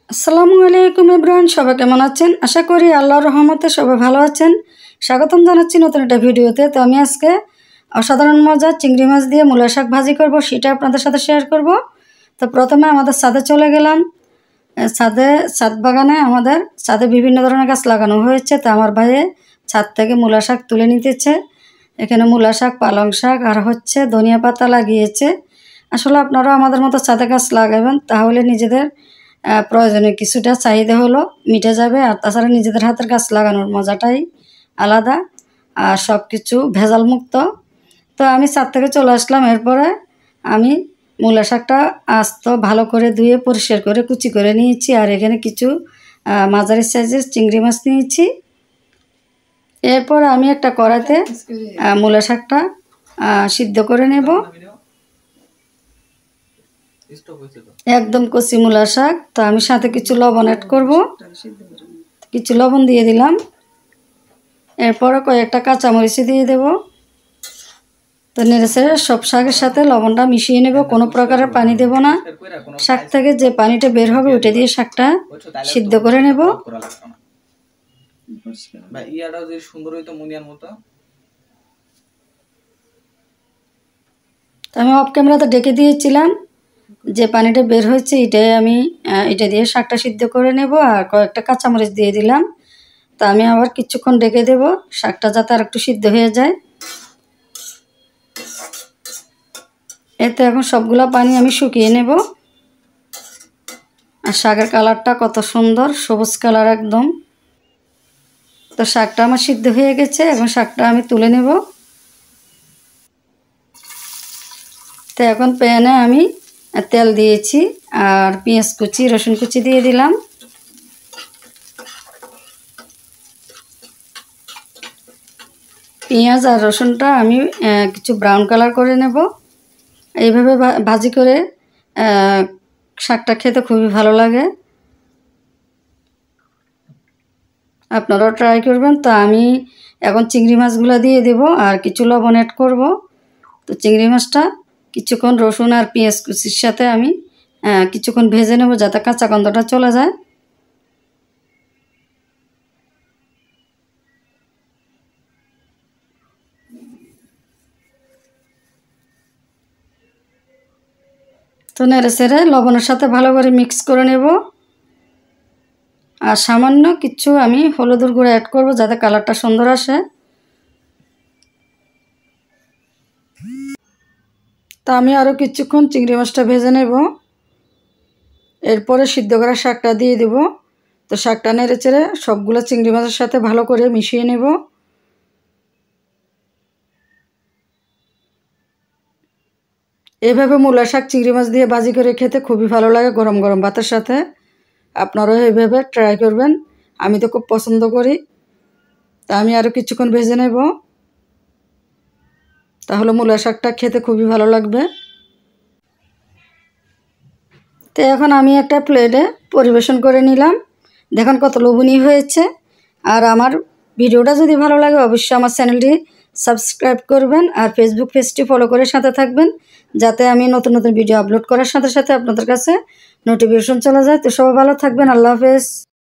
আসসালামু আলাইকুম এভরিওয়ান, সবাই কেমন আছেন? আশা করি আল্লাহর রহমতে সবাই ভালো আছেন। স্বাগতম জানাচ্ছি নতুন একটা ভিডিওতে। তো আমি আজকে অসাধারণ মজার চিংড়ি মাছ দিয়ে মূলা শাক ভাজি করব, সেটা আপনাদের সাথে শেয়ার করব। তো প্রথমে আমাদের ছাদে চলে গেলাম। ছাদ বাগানে আমাদের ছাদে বিভিন্ন ধরনের গাছ লাগানো হয়েছে। তো আমার ভাইয়ে ছাদ থেকে মূলা শাক তুলে নিতেছে। এখানে মূলা শাক, পালং শাক আর হচ্ছে ধনিয়া পাতা লাগিয়েছে। আসলে আপনারাও আমাদের মতো ছাদে গাছ লাগাবেন, তাহলে নিজেদের প্রয়োজনীয় কিছুটা চাহিদা হলো মিটে যাবে। আর তাছাড়া নিজেদের হাতের গাছ লাগানোর মজাটাই আলাদা, আর সব কিছু ভেজাল মুক্ত। তো আমি ছাদ থেকে চলে আসলাম। এরপরে আমি মূলা শাকটা আস্ত ভালো করে ধুয়ে পরিষ্কার করে কুচি করে নিয়েছি। আর এখানে কিছু মাঝারি সাইজের চিংড়ি মাছ নিয়েছি। এরপর আমি একটা কড়াইতে মূলা শাকটা সিদ্ধ করে নেব। একদম কচি মূলা শাক। তো আমি সাথে কিছু লবণ অ্যাড করব, কিছু লবণ দিয়ে দিলাম। এরপরে কয়েকটা কাঁচামরিচ দিয়ে দেব। তো নেড়েচেড়ে সব শাকের সাথে লবণটা মিশিয়ে নেব, কোনো প্রকারের পানি দেব না। শাক থেকে যে পানিটা বের হবে ওটা দিয়ে শাকটা সিদ্ধ করে নেব। আমি অফ ক্যামেরাতে ডেকে দিয়েছিলাম, যে পানিটা বের হয়েছে এটা দিয়ে শাকটা সিদ্ধ করে নেব। আর কয়েকটা কাঁচামরিচ দিয়ে দিলাম। তা আমি আবার কিছুক্ষণ ডেকে দেব, শাকটা যাতে আর একটু সিদ্ধ হয়ে যায়। এতে এখন সবগুলা পানি আমি শুকিয়ে নেব। আর শাকের কালারটা কত সুন্দর, সবুজ কালার একদম। তো শাকটা আমার সিদ্ধ হয়ে গেছে, এখন শাকটা আমি তুলে নেব। তো এখন প্যানে আমি তেল দিয়েছি, আর পেঁয়াজ কুচি, রসুন কুচি দিয়ে দিলাম। পেঁয়াজ আর রসুনটা আমি কিছু ব্রাউন কালার করে নেব। এইভাবে ভাজি করে শাকটা খেতে খুবই ভালো লাগে, আপনারাও ট্রাই করবেন। তো আমি এখন চিংড়ি মাছগুলো দিয়ে দেব আর কিছু লবণ অ্যাড করব। তো চিংড়ি মাছটা কিছুক্ষণ রসুন আর পেঁয়াজ কুচির সাথে আমি কিছুক্ষণ ভেজে নেব, যাতে কাঁচা গন্ধটা চলে যায়। তো নেড়ে চেড়ে লবণের সাথে ভালো করে মিক্স করে নেব। আর সামান্য কিছু আমি হলুদের গুঁড়ো অ্যাড করব, যাতে কালারটা সুন্দর আসে। তা আমি আরও কিছুক্ষণ চিংড়ি মাছটা ভেজে নেব। এরপরে সিদ্ধ করা শাকটা দিয়ে দেব। তো শাকটা নেড়ে চেড়ে সবগুলো চিংড়ি মাছের সাথে ভালো করে মিশিয়ে নেব। এভাবে মূলা শাক চিংড়ি মাছ দিয়ে ভাজি করে খেতে খুবই ভালো লাগে গরম গরম ভাতের সাথে। আপনারাও এইভাবে ট্রাই করবেন, আমি তো খুব পছন্দ করি। তা আমি আরও কিছুক্ষণ ভেজে নেব, তাহলে মূলা শাকটা খেতে খুবই ভালো লাগবে। তো এখন আমি একটা প্লেটে পরিবেশন করে নিলাম। দেখুন কত লোভনীয় হয়েছে। আর আমার ভিডিওটা যদি ভালো লাগে অবশ্যই আমার চ্যানেলটি সাবস্ক্রাইব করবেন, আর ফেসবুক পেজটি ফলো করে সাথে থাকবেন, যাতে আমি নতুন নতুন ভিডিও আপলোড করার সাথে সাথে আপনাদের কাছে নোটিফিকেশন চলে যায়। তো সবাই ভালো থাকবেন। আল্লাহ হাফেজ।